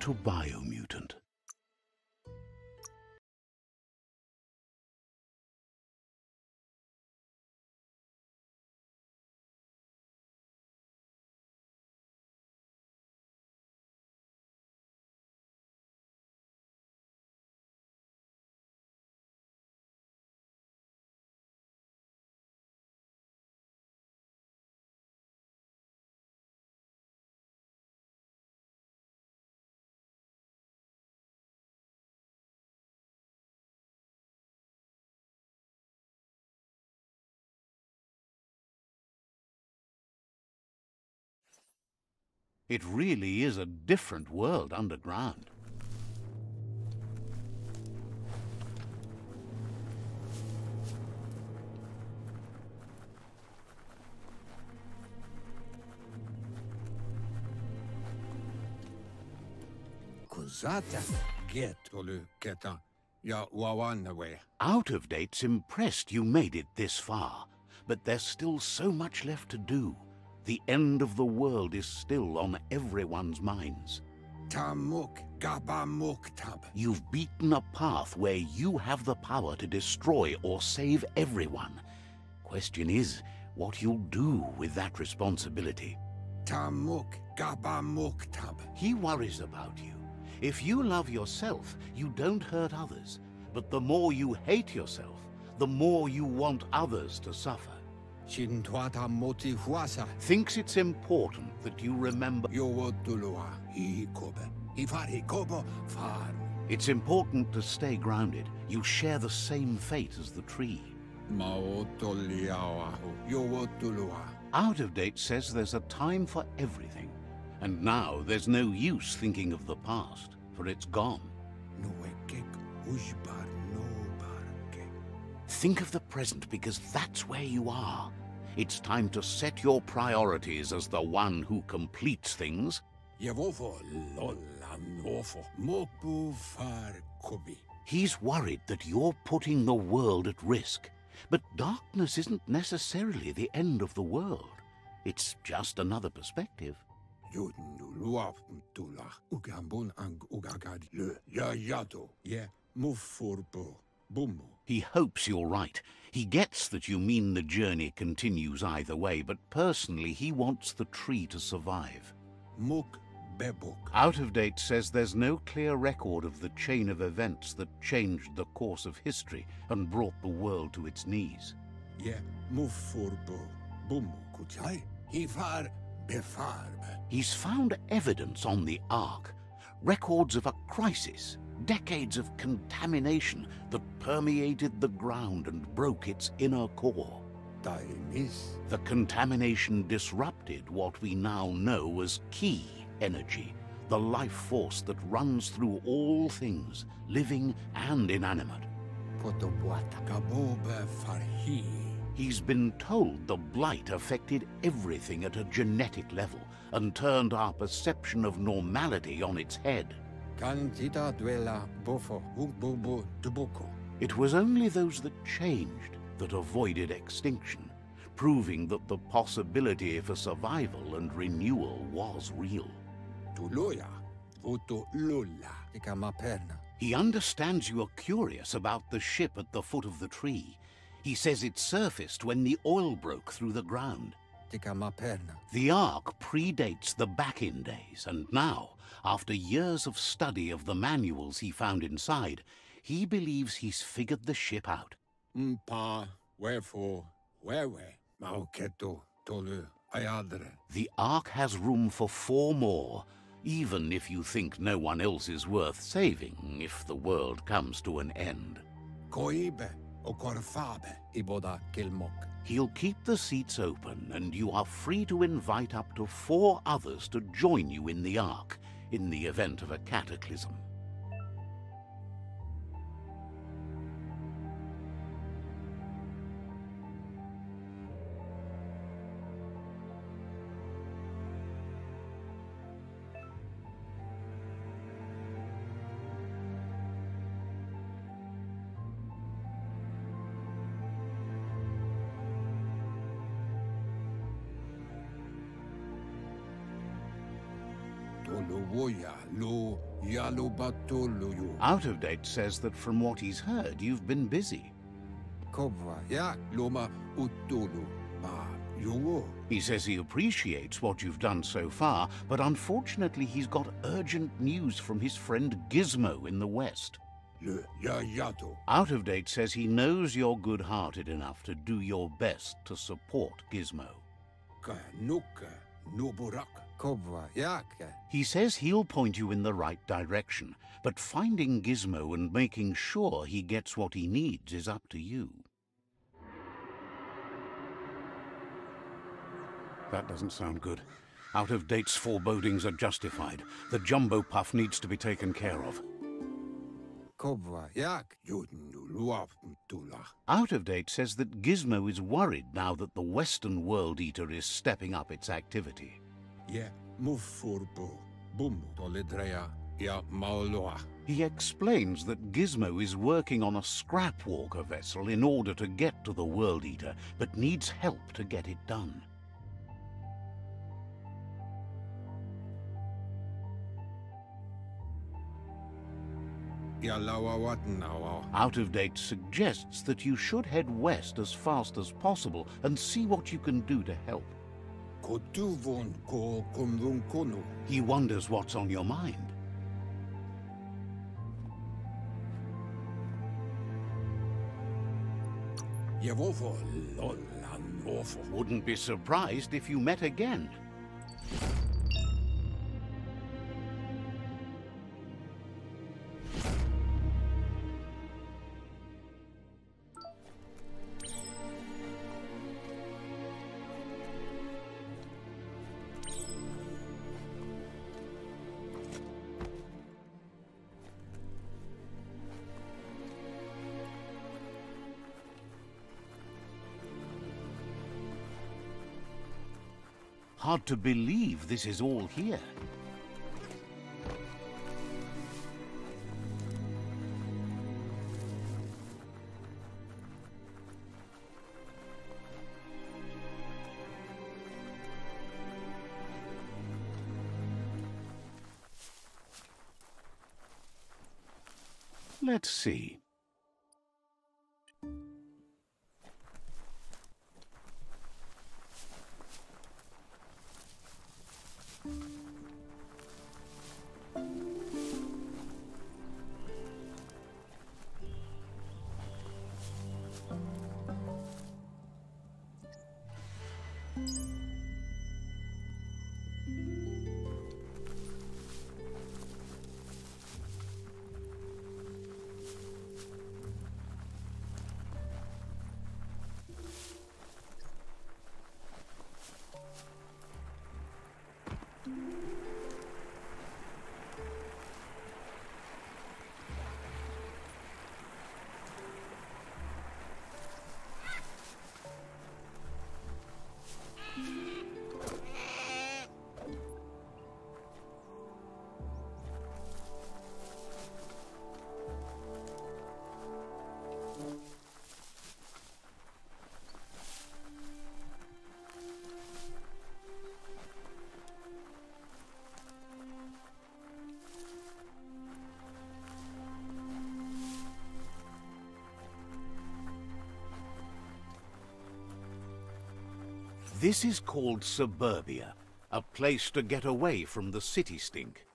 to Biomutant. It really is a different world underground. Out of Date's impressed you made it this far, but there's still so much left to do. The end of the world is still on everyone's minds. You've beaten a path where you have the power to destroy or save everyone. Question is, what you'll do with that responsibility. He worries about you. If you love yourself, you don't hurt others. But the more you hate yourself, the more you want others to suffer. Thinks it's important that you remember. It's important to stay grounded. You share the same fate as the tree. Out of Date says there's a time for everything. And now there's no use thinking of the past, for it's gone. Think of the present, because that's where you are. It's time to set your priorities as the one who completes things. He's worried that you're putting the world at risk. But darkness isn't necessarily the end of the world. It's just another perspective. He hopes you're right. He gets that you mean the journey continues either way, but personally he wants the tree to survive. Out of Date says there's no clear record of the chain of events that changed the course of history and brought the world to its knees. He's found evidence on the Ark, records of a crisis, decades of contamination that permeated the ground and broke its inner core. The contamination disrupted what we now know as key energy, the life force that runs through all things, living and inanimate. He's been told the blight affected everything at a genetic level and turned our perception of normality on its head. It was only those that changed that avoided extinction, proving that the possibility for survival and renewal was real. He understands you are curious about the ship at the foot of the tree. He says it surfaced when the oil broke through the ground. The Ark predates the back-in days, and now, after years of study of the manuals he found inside, he believes he's figured the ship out. The Ark has room for 4 more, even if you think no one else is worth saving if the world comes to an end. He'll keep the seats open, and you are free to invite up to 4 others to join you in the Ark in the event of a cataclysm. Out of Date says that from what he's heard, you've been busy. He says he appreciates what you've done so far, but unfortunately he's got urgent news from his friend GIZMO in the West. Out of Date says he knows you're good-hearted enough to do your best to support GIZMO. He says he'll point you in the right direction, but finding GIZMO and making sure he gets what he needs is up to you. That doesn't sound good. Out of Date's forebodings are justified. The jumbo puff needs to be taken care of. Out of Date says that GIZMO is worried now that the Western World Eater is stepping up its activity. He explains that GIZMO is working on a scrap walker vessel in order to get to the World Eater, but needs help to get it done. Out of Date suggests that you should head west as fast as possible and see what you can do to help. He wonders what's on your mind. Wouldn't be surprised if you met again. Hard to believe this is all here. Let's see. This is called suburbia, a place to get away from the city stink.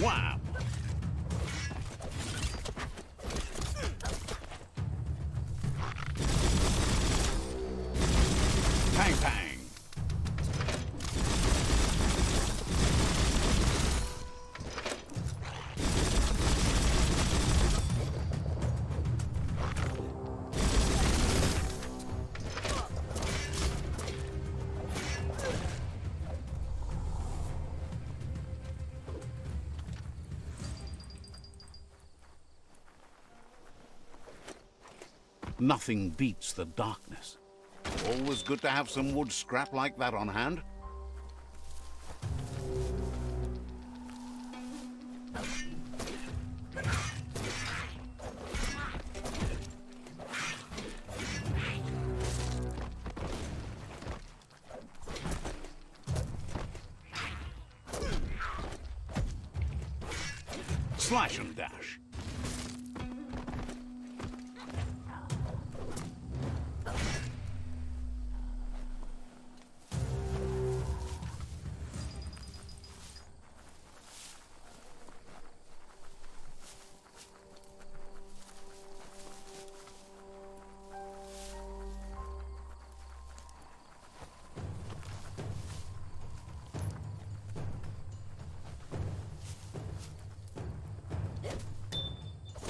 Wow! Bang, bang. Nothing beats the darkness. Always good to have some wood scrap like that on hand. Slash and dash.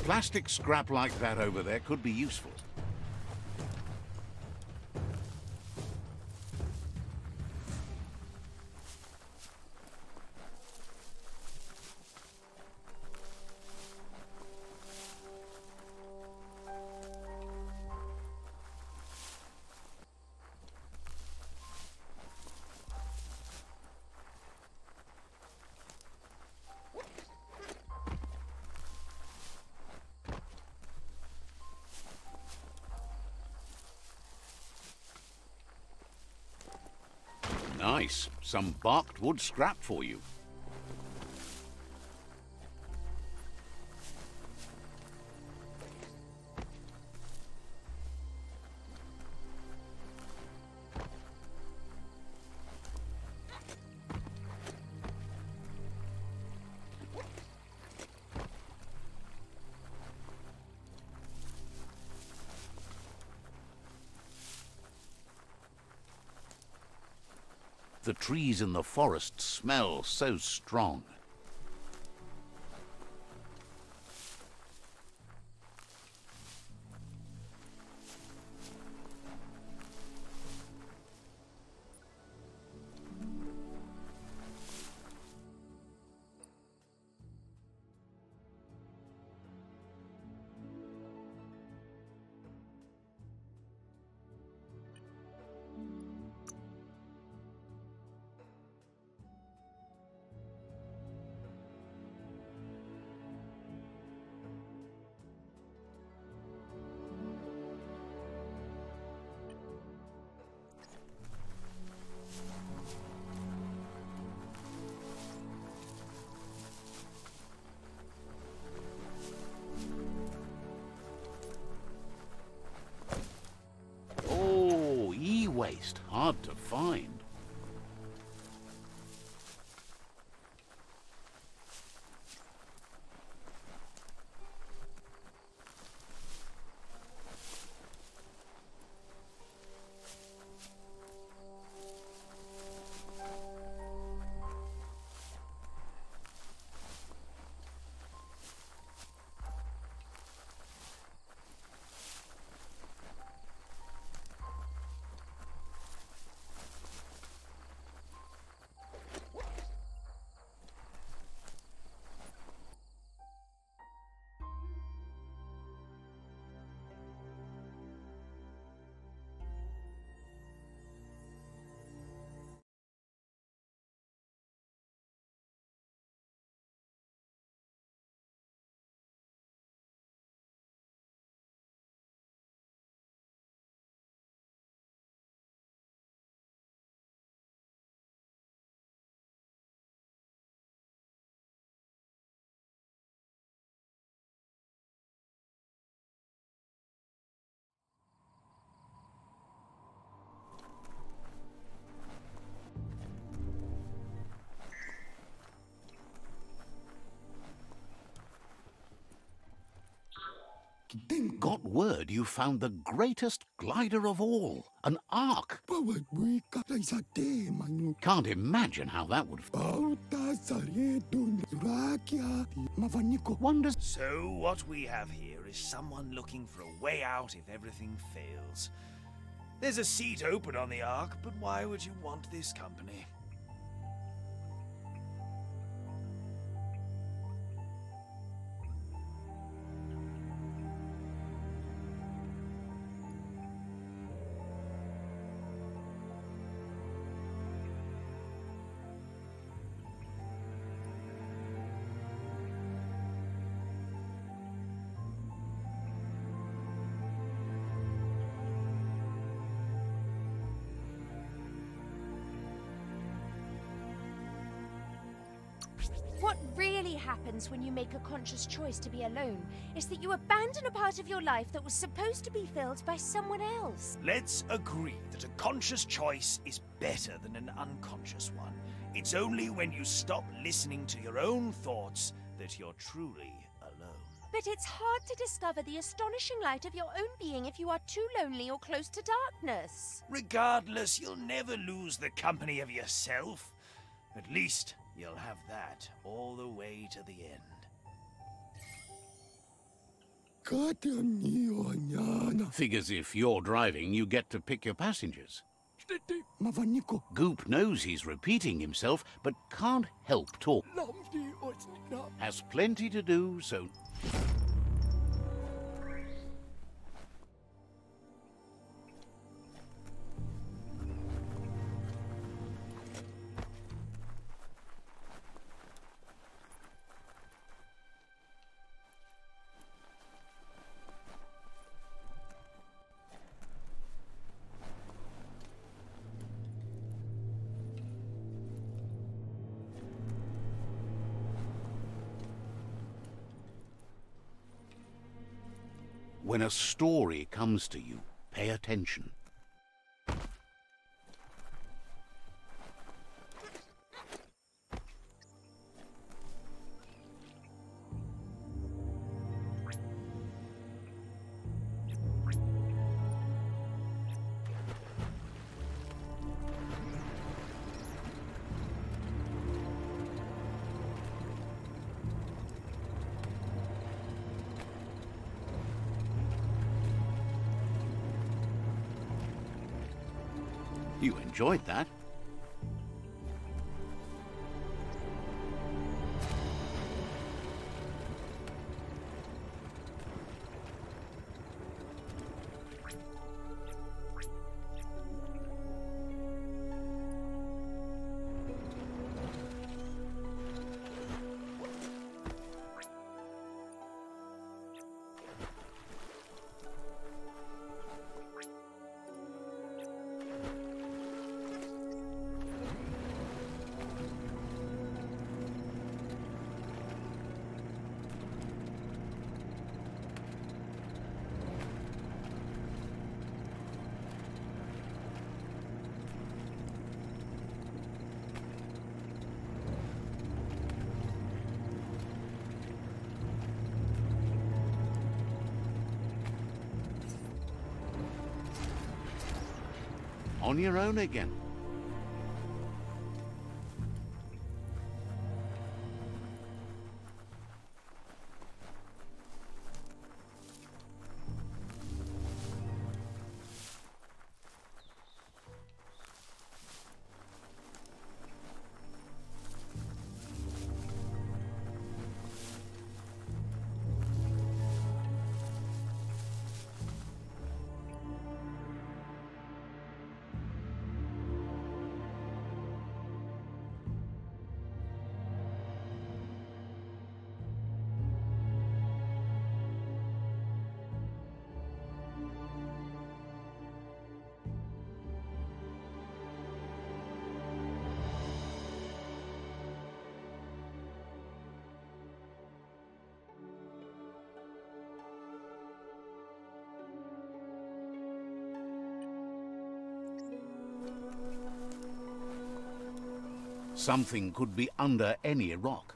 Plastic scrap like that over there could be useful. Nice. Some barked wood scrap for you. The trees in the forest smell so strong. E-waste, hard to find. Got word you found the greatest glider of all, an ark. Can't imagine how that would wonders. So what we have here is someone looking for a way out if everything fails. There's a seat open on the ark, but why would you want this company? What really happens when you make a conscious choice to be alone is that you abandon a part of your life that was supposed to be filled by someone else. Let's agree that a conscious choice is better than an unconscious one. It's only when you stop listening to your own thoughts that you're truly alone. But it's hard to discover the astonishing light of your own being if you are too lonely or close to darkness. Regardless, you'll never lose the company of yourself. At least you'll have that all the way to the end. Figures if you're driving, you get to pick your passengers. Goop knows he's repeating himself, but can't help talk. Has plenty to do, so... When a story comes to you, pay attention. You enjoyed that. On your own again. Something could be under any rock.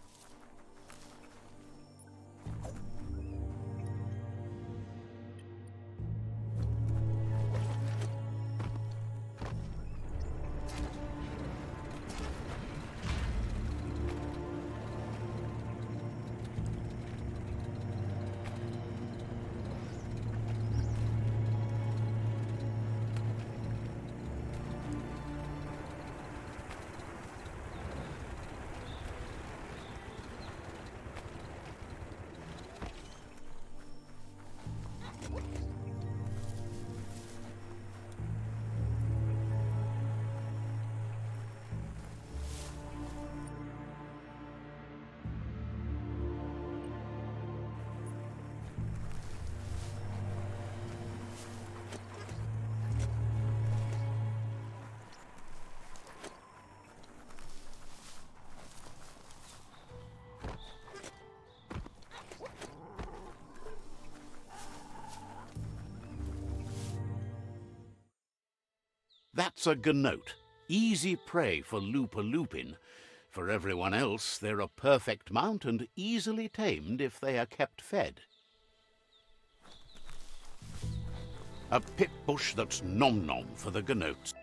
That's a gnote, easy prey for Lupin. For everyone else, they're a perfect mount and easily tamed if they are kept fed. A pip bush that's nom-nom for the gnotes.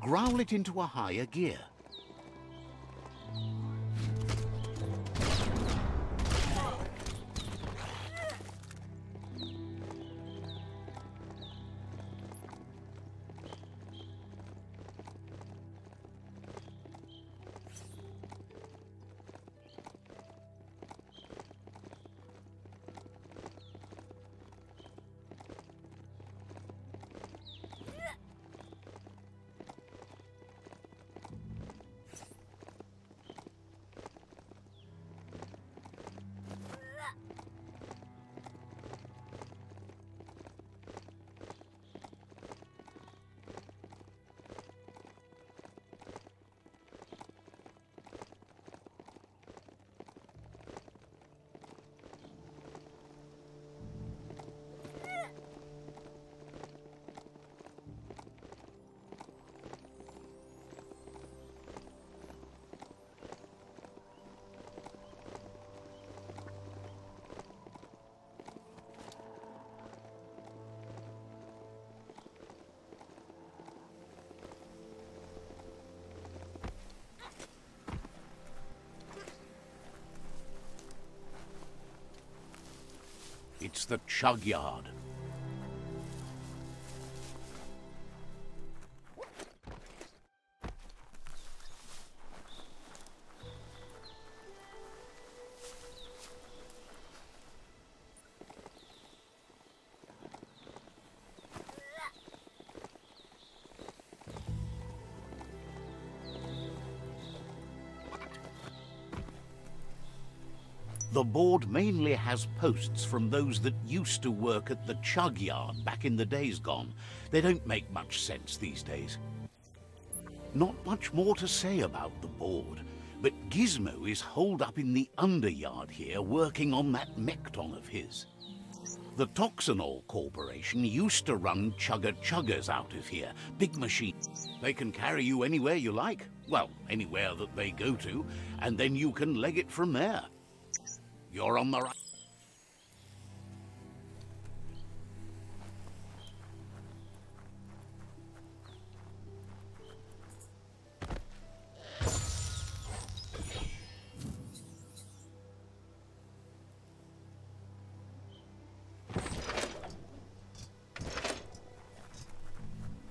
Growl it into a higher gear. It's the chug yard. The board mainly has posts from those that used to work at the chug yard back in the days gone. They don't make much sense these days. Not much more to say about the board, but GIZMO is holed up in the underyard here working on that mekton of his. The Toxanol Corporation used to run chugger-chuggers out of here, big machines. They can carry you anywhere you like, well, anywhere that they go to, and then you can leg it from there. You're on the right.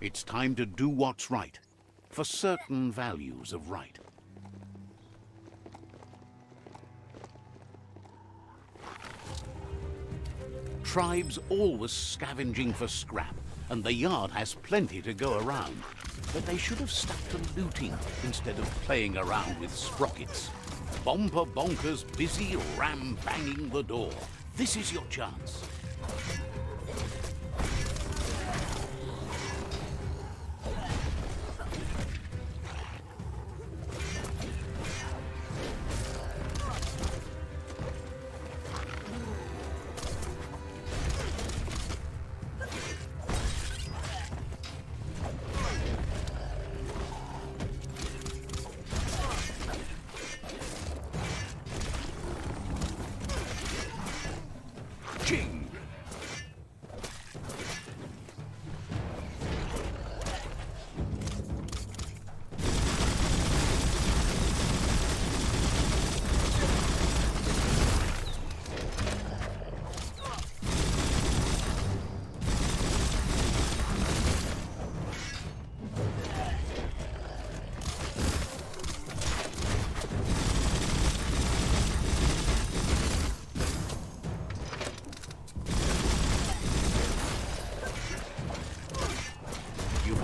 It's time to do what's right, for certain values of right. Tribes always scavenging for scrap, and the yard has plenty to go around. But they should have stuck to looting instead of playing around with sprockets. Bomper bonkers busy ram-banging the door. This is your chance.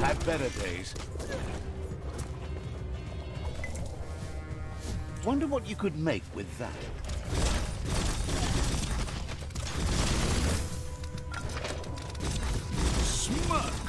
had better days. Wonder what you could make with that. Smirked!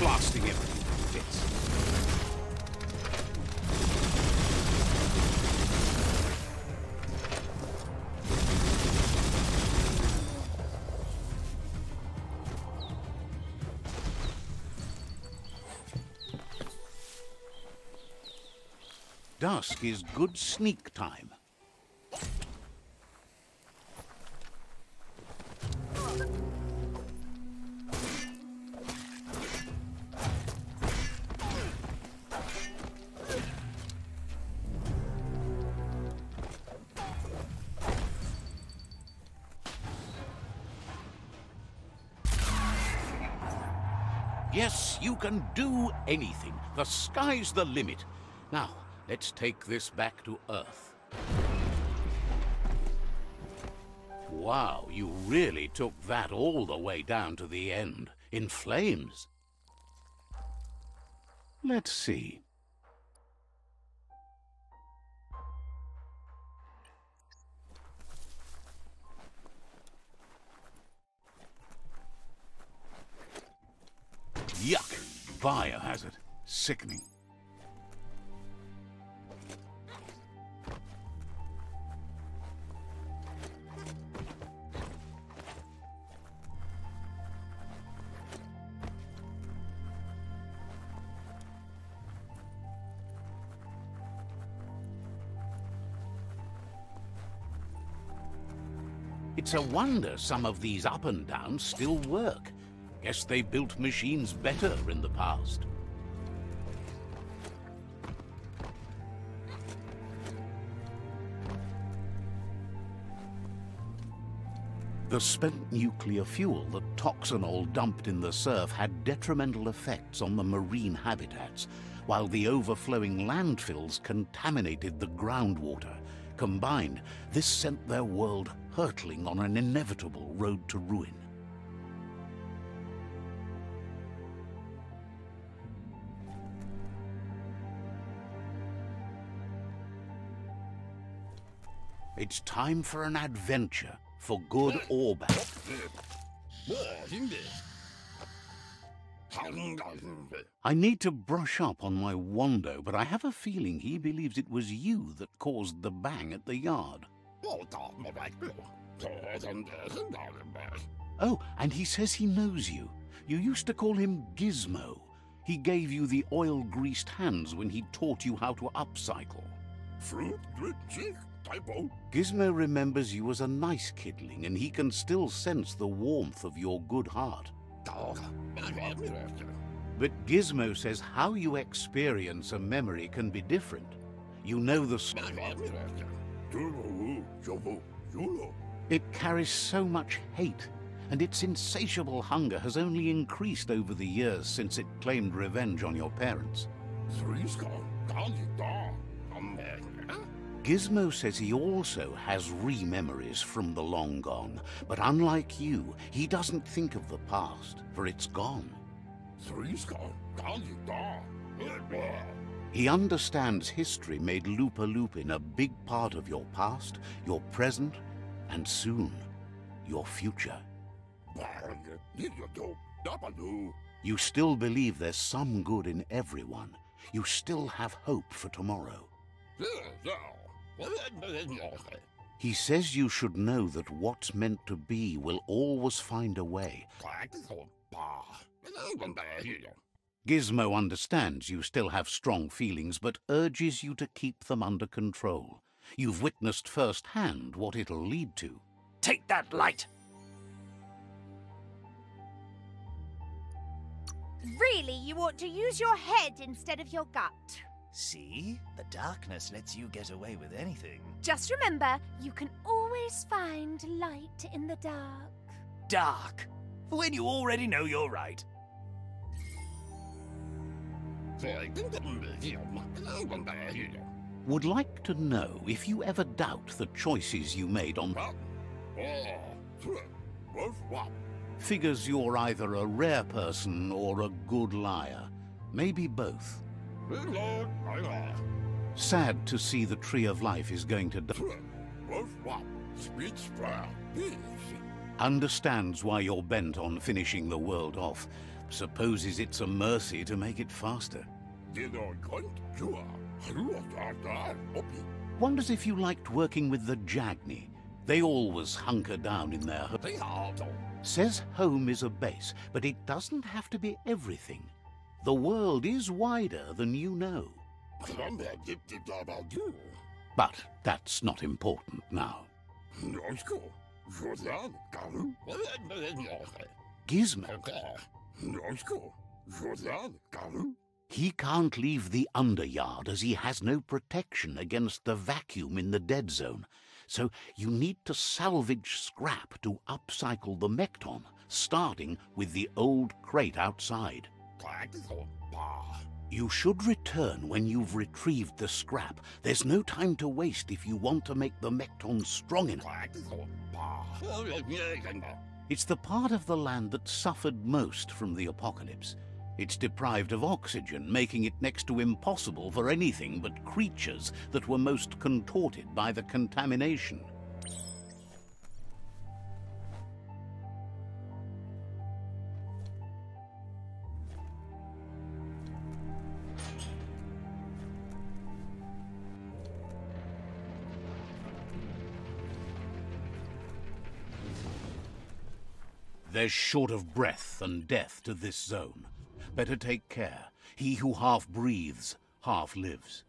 Blasting everything to bits. Dusk is good sneak time. Yes, you can do anything. The sky's the limit. Now, let's take this back to Earth. Wow, you really took that all the way down to the end, in flames. Let's see. Yuck! Biohazard. Sickening. It's a wonder some of these up and downs still work. Guess they built machines better in the past. The spent nuclear fuel that Toxanol dumped in the surf had detrimental effects on the marine habitats, while the overflowing landfills contaminated the groundwater. Combined, this sent their world hurtling on an inevitable road to ruin. It's time for an adventure, for good or bad. I need to brush up on my Wando, but I have a feeling he believes it was you that caused the bang at the yard. Oh, and he says he knows you. You used to call him GIZMO. He gave you the oil-greased hands when he taught you how to upcycle. GIZMO remembers you as a nice kidling, and he can still sense the warmth of your good heart. But GIZMO says how you experience a memory can be different. You know the... It carries so much hate, and its insatiable hunger has only increased over the years since it claimed revenge on your parents. GIZMO says he also has re-memories from the long gone, but unlike you, he doesn't think of the past, for it's gone. He understands history made Lupa-Lupin a big part of your past, your present, and soon, your future. You still believe there's some good in everyone. You still have hope for tomorrow. He says you should know that what's meant to be will always find a way. GIZMO understands you still have strong feelings, but urges you to keep them under control. You've witnessed firsthand what it'll lead to. Take that light! Really, you ought to use your head instead of your gut. See? The darkness lets you get away with anything. Just remember, you can always find light in the dark. Dark? When you already know you're right. Would like to know if you ever doubt the choices you made on... Figures you're either a rare person or a good liar. Maybe both. Sad to see the tree of life is going to die. Understands why you're bent on finishing the world off. Supposes it's a mercy to make it faster. Wonders if you liked working with the Jagni. They always hunker down in their home. Says home is a base, but it doesn't have to be everything. The world is wider than you know. But that's not important now. GIZMO. He can't leave the underyard as he has no protection against the vacuum in the dead zone. So you need to salvage scrap to upcycle the Mekton, starting with the old crate outside. You should return when you've retrieved the scrap. There's no time to waste if you want to make the Mekton strong enough. It's the part of the land that suffered most from the apocalypse. It's deprived of oxygen, making it next to impossible for anything but creatures that were most contorted by the contamination. There's short of breath and death to this zone. Better take care. He who half breathes, half lives.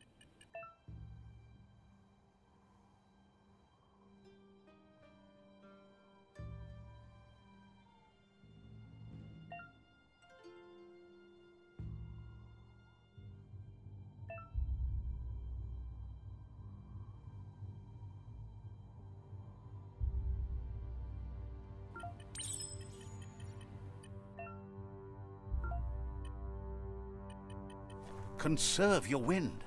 Conserve your wind.